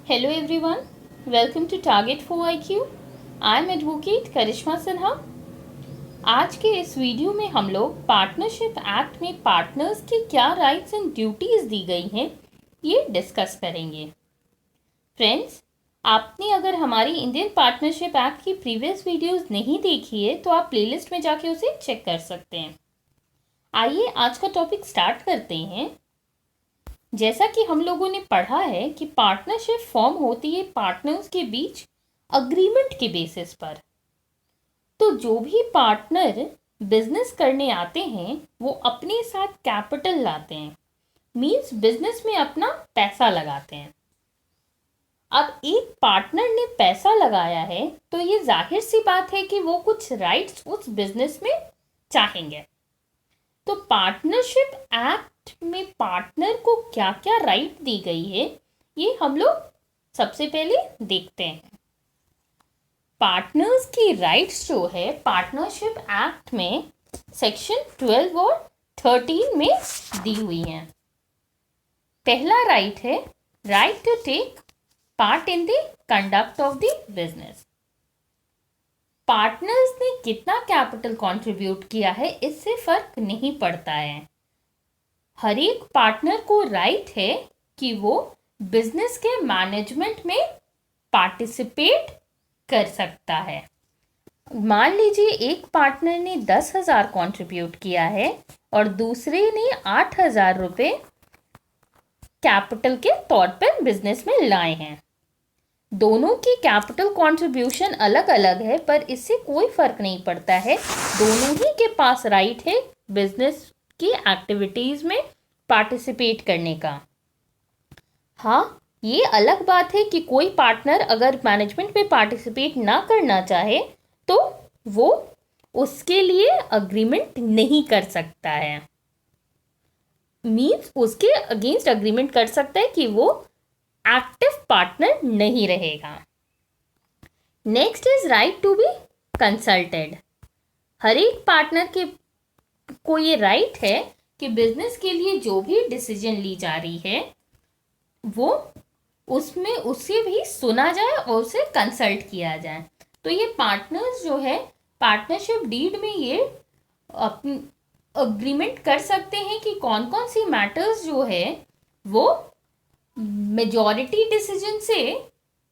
Hello everyone, welcome to Target 4IQ. I am Advocate करिश्मा सिन्हा। आज के इस वीडियो में हम लोग पार्टनरशिप एक्ट में पार्टनर्स की क्या राइट्स एंड ड्यूटीज दी गई हैं ये डिस्कस करेंगे। फ्रेंड्स, आपने अगर हमारी इंडियन पार्टनरशिप एक्ट की प्रीवियस वीडियोस नहीं देखी है तो आप प्लेलिस्ट में जाके उसे चेक कर सकते हैं। आइए आज का टॉपिक स्टार्ट करते हैं। जैसा कि हम लोगों ने पढ़ा है कि पार्टनरशिप फॉर्म होती है पार्टनर्स के बीच अग्रीमेंट के बेसिस पर। तो जो भी पार्टनर बिजनेस करने आते हैं वो अपने साथ कैपिटल लाते हैं, मींस बिजनेस में अपना पैसा लगाते हैं। अब एक पार्टनर ने पैसा लगाया है तो ये जाहिर सी बात है कि वो कुछ राइट्स उस बिजनेस में चाहेंगे। तो पार्टनरशिप एक्ट में पार्टनर को क्या क्या राइट दी गई है ये हम लोग सबसे पहले देखते हैं। पार्टनर्स की राइट्स जो है पार्टनरशिप एक्ट में सेक्शन 12 और 13 में दी हुई हैं। पहला राइट है right to take part in the conduct of the business. Partners ने कितना कैपिटल कंट्रीब्यूट किया है इससे फर्क नहीं पड़ता है। हर एक पार्टनर को राइट है कि वो बिजनेस के मैनेजमेंट में पार्टिसिपेट कर सकता है। मान लीजिए एक पार्टनर ने 10,000 कंट्रीब्यूट किया है और दूसरे ने 8,000 रुपये कैपिटल के तौर पर बिजनेस में लाए हैं। दोनों की कैपिटल कंट्रीब्यूशन अलग अलग है पर इससे कोई फर्क नहीं पड़ता है। दोनों ही के पास राइट है बिजनेस की एक्टिविटीज में पार्टिसिपेट करने का। हाँ, ये अलग बात है कि कोई पार्टनर अगर मैनेजमेंट में पार्टिसिपेट ना करना चाहे तो वो उसके लिए अग्रीमेंट नहीं कर सकता है, मीन्स उसके अगेंस्ट अग्रीमेंट कर सकता है कि वो एक्टिव पार्टनर नहीं रहेगा। Next is right to be consulted. हर एक पार्टनर के को ये राइट है कि बिजनेस के लिए जो भी डिसीजन ली जा रही है वो उसमें उससे भी सुना जाए और उसे कंसल्ट किया जाए। तो ये पार्टनर्स जो है पार्टनरशिप डीड में ये अग्रीमेंट कर सकते हैं कि कौन कौन सी मैटर्स जो है वो मेजॉरिटी डिसीजन से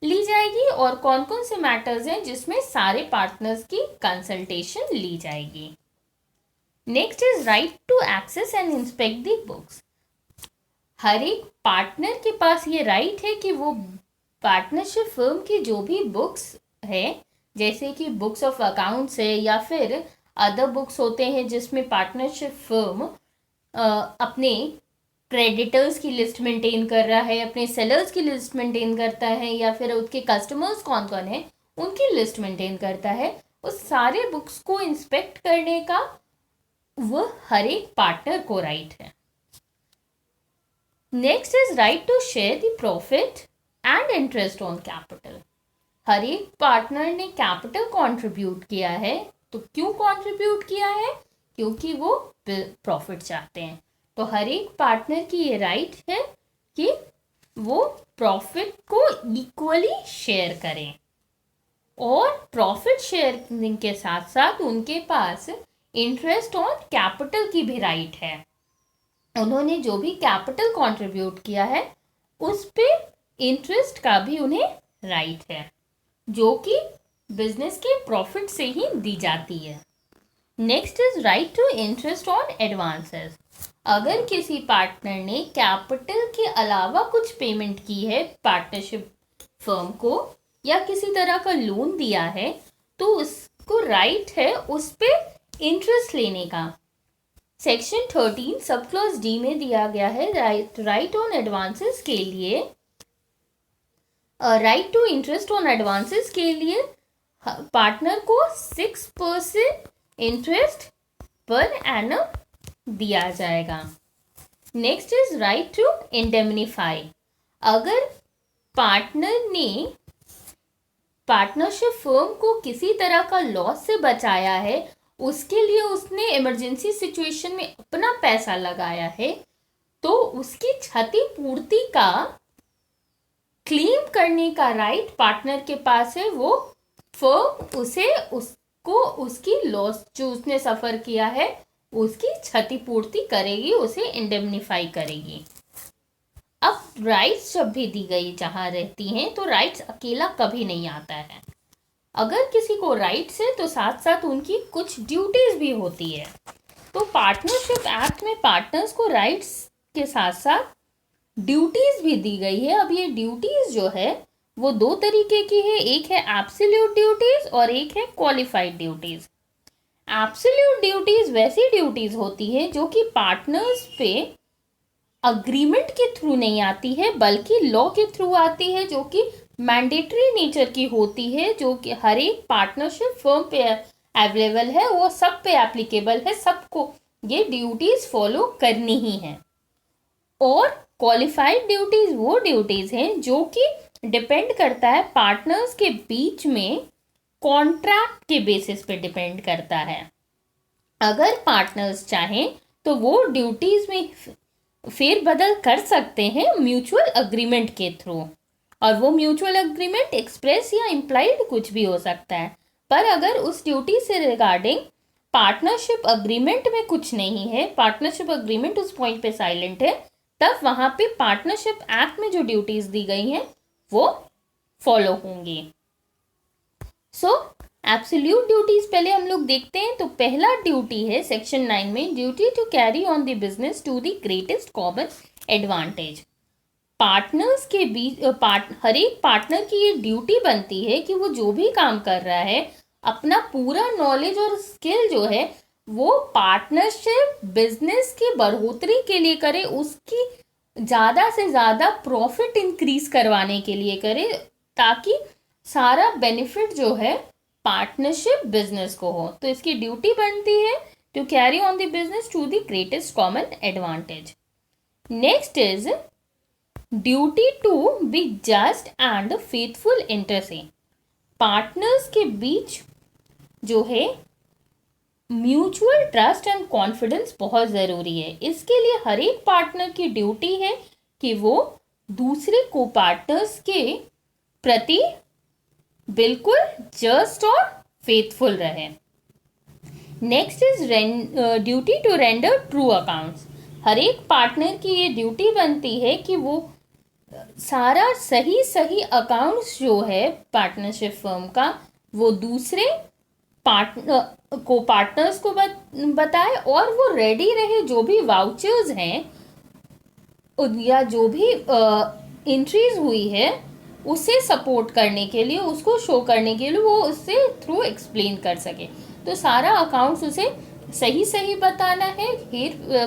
ली जाएगी और कौन कौन से मैटर्स हैं जिसमें सारे पार्टनर्स की कंसल्टेशन ली जाएगी। Next is right to access and inspect the books. हर एक पार्टनर के पास ये राइट है कि वो पार्टनरशिप फर्म की जो भी बुक्स है, जैसे कि बुक्स ऑफ अकाउंट्स है या फिर अदर बुक्स होते हैं जिसमें पार्टनरशिप फर्म अपने क्रेडिटर्स की लिस्ट मेंटेन कर रहा है, अपने सेलर्स की लिस्ट मेंटेन करता है या फिर उसके कस्टमर्स कौन कौन है उनकी लिस्ट मेंटेन करता है, उस सारे बुक्स को इंस्पेक्ट करने का वो हर एक पार्टनर को राइट है। Next is right to share the profit and interest on capital. हर एक पार्टनर ने कैपिटल कंट्रीब्यूट किया है, तो क्यों कंट्रीब्यूट किया है? क्योंकि वो प्रॉफिट चाहते हैं। तो हर एक पार्टनर की ये राइट है कि वो प्रॉफिट को इक्वली शेयर करें और प्रॉफिट शेयरिंग के साथ साथ उनके पास इंटरेस्ट ऑन कैपिटल की भी राइट है। उन्होंने जो भी कैपिटल कंट्रीब्यूट किया है उस पे इंटरेस्ट का भी उन्हें राइट है, जो कि बिजनेस के प्रॉफिट से ही दी जाती है। Next is right to interest on advances. अगर किसी पार्टनर ने कैपिटल के अलावा कुछ पेमेंट की है पार्टनरशिप फर्म को या किसी तरह का लोन दिया है तो उसको राइट है उस पे इंटरेस्ट लेने का। सेक्शन 13 सब क्लॉज डी में दिया गया है राइट ऑन एडवांसेस के लिए, right to interest on advances के लिए पार्टनर को 6% इंटरेस्ट पर एनम दिया जाएगा। Next is right to indemnify. अगर पार्टनर ने पार्टनरशिप फर्म को किसी तरह का लॉस से बचाया है, उसके लिए उसने इमरजेंसी सिचुएशन में अपना पैसा लगाया है, तो उसकी क्षतिपूर्ति का क्लेम करने का राइट पार्टनर के पास है, वो फर्म उसको उसकी लॉस जो उसने सफर किया है उसकी क्षतिपूर्ति करेगी, उसे इंडेमनीफाई करेगी। अब राइट्स जब भी दी गई जहां रहती हैं तो राइट्स अकेला कभी नहीं आता है। अगर किसी को राइट्स है तो साथ साथ उनकी कुछ ड्यूटीज भी होती है। तो पार्टनरशिप एक्ट में पार्टनर्स को राइट्स के साथ साथ ड्यूटीज भी दी गई है। अब ये ड्यूटीज जो है वो दो तरीके की है, एक है एब्सोल्यूट ड्यूटीज और एक है क्वालिफाइड ड्यूटीज। एब्सोल्यूट ड्यूटीज वैसी ड्यूटीज होती है जो कि पार्टनर्स पे अग्रीमेंट के थ्रू नहीं आती है बल्कि लॉ के थ्रू आती है, जो कि मैंडेटरी नेचर की होती है, जो कि हर एक पार्टनरशिप फर्म पे अवेलेबल है, वो सब पे एप्लीकेबल है, सबको ये ड्यूटीज फॉलो करनी ही है। और क्वालिफाइड ड्यूटीज वो ड्यूटीज हैं जो कि डिपेंड करता है पार्टनर्स के बीच में, कॉन्ट्रैक्ट के बेसिस पे डिपेंड करता है। अगर पार्टनर्स चाहें तो वो ड्यूटीज में फेरबदल कर सकते हैं म्यूचुअल अग्रीमेंट के थ्रू, और वो म्यूचुअल अग्रीमेंट एक्सप्रेस या इम्प्लाइड कुछ भी हो सकता है। पर अगर उस ड्यूटी से रिगार्डिंग पार्टनरशिप अग्रीमेंट में कुछ नहीं है, पार्टनरशिप अग्रीमेंट उस पॉइंट पे साइलेंट है, तब वहां पे पार्टनरशिप एक्ट में जो ड्यूटीज दी गई हैं वो फॉलो होंगी। सो एब्सोल्यूट ड्यूटीज पहले हम लोग देखते हैं। तो पहला ड्यूटी है सेक्शन 9 में, duty to carry on the business to the greatest common advantage. Partners के बीच हर एक पार्टनर की ये ड्यूटी बनती है कि वो जो भी काम कर रहा है अपना पूरा नॉलेज और स्किल जो है वो पार्टनरशिप बिजनेस की बढ़ोतरी के लिए करे, उसकी ज़्यादा से ज़्यादा प्रॉफिट इंक्रीज करवाने के लिए करे, ताकि सारा बेनिफिट जो है पार्टनरशिप बिजनेस को हो। तो इसकी ड्यूटी बनती है to carry on the business to the greatest common advantage. Next is duty to be just and faithful inter se. Partners के बीच जो है म्यूचुअल ट्रस्ट एंड कॉन्फिडेंस बहुत ज़रूरी है। इसके लिए हर एक पार्टनर की ड्यूटी है कि वो दूसरे को पार्टनर्स के प्रति बिल्कुल जस्ट और फेथफुल रहे। Next is duty to render true accounts. हर एक पार्टनर की ये ड्यूटी बनती है कि वो सारा सही अकाउंट्स जो है पार्टनरशिप फर्म का वो दूसरे पार्टनर्स को बताए, और वो रेडी रहे जो भी वाउचर्स हैं या जो भी एंट्रीज हुई है उसे सपोर्ट करने के लिए, उसको शो करने के लिए वो उससे थ्रू एक्सप्लेन कर सके। तो सारा अकाउंट्स उसे सही बताना है,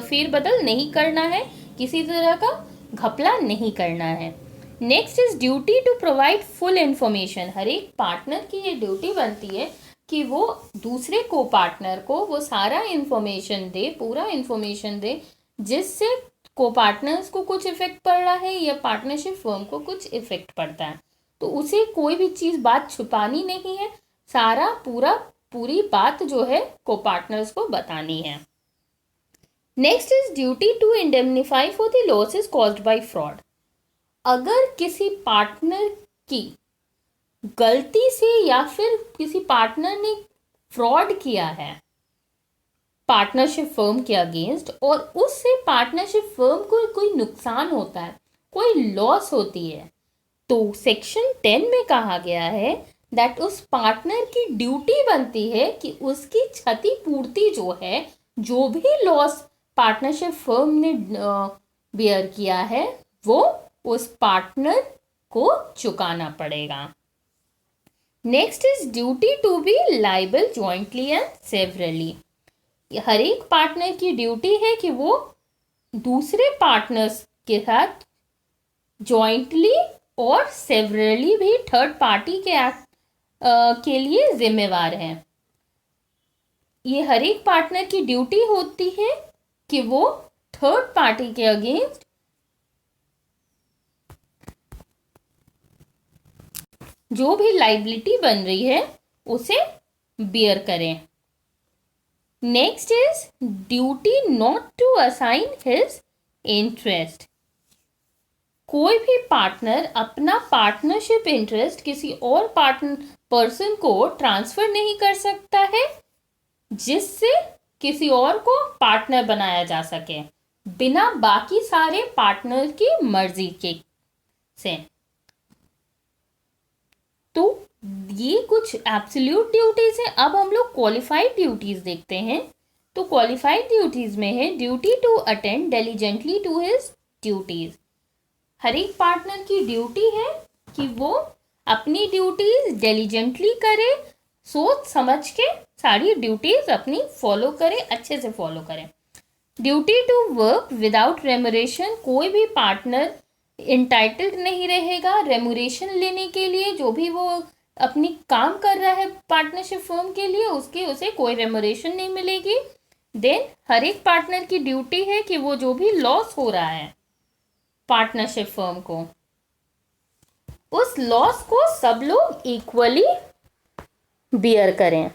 फेरबदल नहीं करना है, किसी तरह का घपला नहीं करना है। Next is duty to provide full information. हर एक पार्टनर की ये ड्यूटी बनती है कि वो दूसरे को पार्टनर को वो सारा इंफॉर्मेशन दे, पूरा इंफॉर्मेशन दे, जिससे को पार्टनर्स को कुछ इफेक्ट पड़ रहा है या पार्टनरशिप फर्म को कुछ इफेक्ट पड़ता है। तो उसे कोई भी चीज़ बात छुपानी नहीं है, सारा पूरी बात जो है को पार्टनर्स को बतानी है। Next is duty to indemnify for the losses caused by fraud. अगर किसी पार्टनर की गलती से या फिर किसी पार्टनर ने फ्रॉड किया है पार्टनरशिप फर्म के अगेंस्ट और उससे पार्टनरशिप फर्म को कोई नुकसान होता है, कोई लॉस होती है, तो सेक्शन 10 में कहा गया है दैट उस पार्टनर की ड्यूटी बनती है कि उसकी क्षतिपूर्ति जो है, जो भी लॉस पार्टनरशिप फर्म ने बेयर किया है वो उस पार्टनर को चुकाना पड़ेगा। Next is duty to be liable jointly and severally. हर एक पार्टनर की ड्यूटी है कि वो दूसरे पार्टनर्स के साथ जॉइंटली और सेवरली भी थर्ड पार्टी के लिए जिम्मेवार हैं। ये हर एक पार्टनर की ड्यूटी होती है कि वो थर्ड पार्टी के अगेंस्ट जो भी लाइबिलिटी बन रही है उसे बियर करें। Next is duty not to assign his interest. कोई भी पार्टनर अपना पार्टनरशिप इंटरेस्ट किसी और पर्सन को ट्रांसफर नहीं कर सकता है जिससे किसी और को पार्टनर बनाया जा सके बिना बाकी सारे पार्टनर की मर्जी के से। तो ये कुछ एब्सोल्यूट ड्यूटीज हैं। अब हम लोग क्वालिफाइड ड्यूटीज देखते हैं। तो क्वालिफाइड ड्यूटीज में है duty to attend diligently to his duties. हर एक पार्टनर की ड्यूटी है कि वो अपनी ड्यूटीज डिलिजेंटली करे, सोच समझ के सारी ड्यूटीज अपनी फॉलो करे, अच्छे से फॉलो करे। Duty to work without remuneration, कोई भी पार्टनर इंटाइटल्ड नहीं रहेगा रेमुरेशन लेने के लिए। जो भी वो अपनी काम कर रहा है पार्टनरशिप फर्म के लिए उसे कोई रेमुरेशन नहीं मिलेगी। देन हर एक पार्टनर की ड्यूटी है कि वो जो भी लॉस हो रहा है पार्टनरशिप फर्म को, उस लॉस को सब लोग इक्वली बियर करें।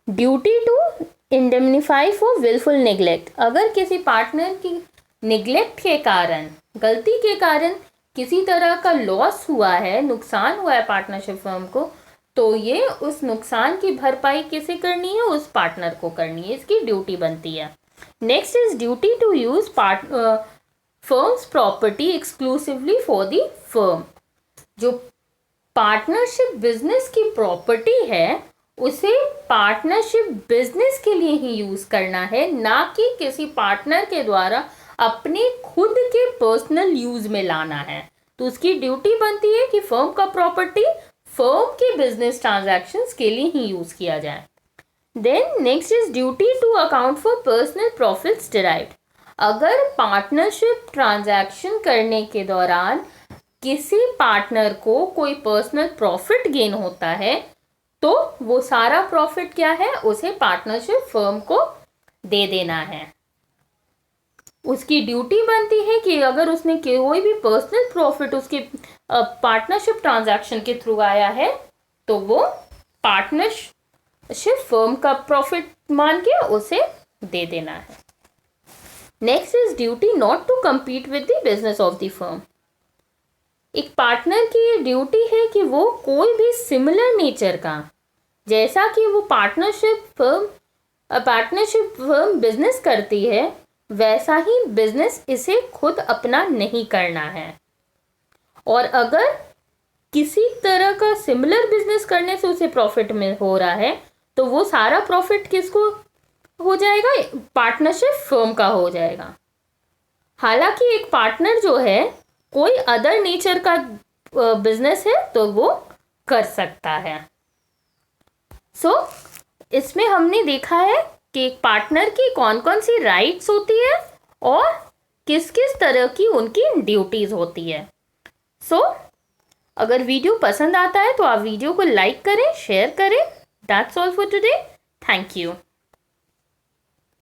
Duty to indemnify for wilful neglect, अगर किसी पार्टनर की निग्लेक्ट के कारण, गलती के कारण किसी तरह का लॉस हुआ है, नुकसान हुआ है पार्टनरशिप फर्म को, तो ये उस नुकसान की भरपाई किसे करनी है? उस पार्टनर को करनी है, इसकी ड्यूटी बनती है। Next is duty to use firm's property exclusively for the firm. जो पार्टनरशिप बिजनेस की प्रॉपर्टी है उसे पार्टनरशिप बिजनेस के लिए ही यूज करना है, ना कि किसी पार्टनर के द्वारा अपने खुद के पर्सनल यूज में लाना है। तो उसकी ड्यूटी बनती है कि फर्म का प्रॉपर्टी फर्म के बिजनेस ट्रांजैक्शंस के लिए ही यूज किया जाए। Then next is duty to account for personal profits derived. अगर पार्टनरशिप ट्रांजैक्शन करने के दौरान किसी पार्टनर को कोई पर्सनल प्रॉफिट गेन होता है तो वो सारा प्रॉफिट क्या है? उसे पार्टनरशिप फर्म को दे देना है। उसकी ड्यूटी बनती है कि अगर उसने कोई भी पर्सनल प्रॉफिट उसके पार्टनरशिप ट्रांजैक्शन के थ्रू आया है तो वो पार्टनरशिप फर्म का प्रॉफिट मान के उसे दे देना है। Next is duty not to compete with the business of the firm. एक पार्टनर की ये ड्यूटी है कि वो कोई भी सिमिलर नेचर का, जैसा कि वो पार्टनरशिप फर्म बिजनेस करती है वैसा ही बिजनेस इसे खुद अपना नहीं करना है। और अगर किसी तरह का सिमिलर बिजनेस करने से उसे प्रॉफिट में हो रहा है तो वो सारा प्रॉफिट किसको हो जाएगा? पार्टनरशिप फर्म का हो जाएगा। हालांकि एक पार्टनर जो है कोई अदर नेचर का बिजनेस है तो वो कर सकता है। इसमें हमने देखा है कि एक पार्टनर की कौन कौन सी राइट्स होती है और किस किस तरह की उनकी ड्यूटीज होती है। अगर वीडियो पसंद आता है तो आप वीडियो को लाइक करें, शेयर करें। That's all for today. Thank you.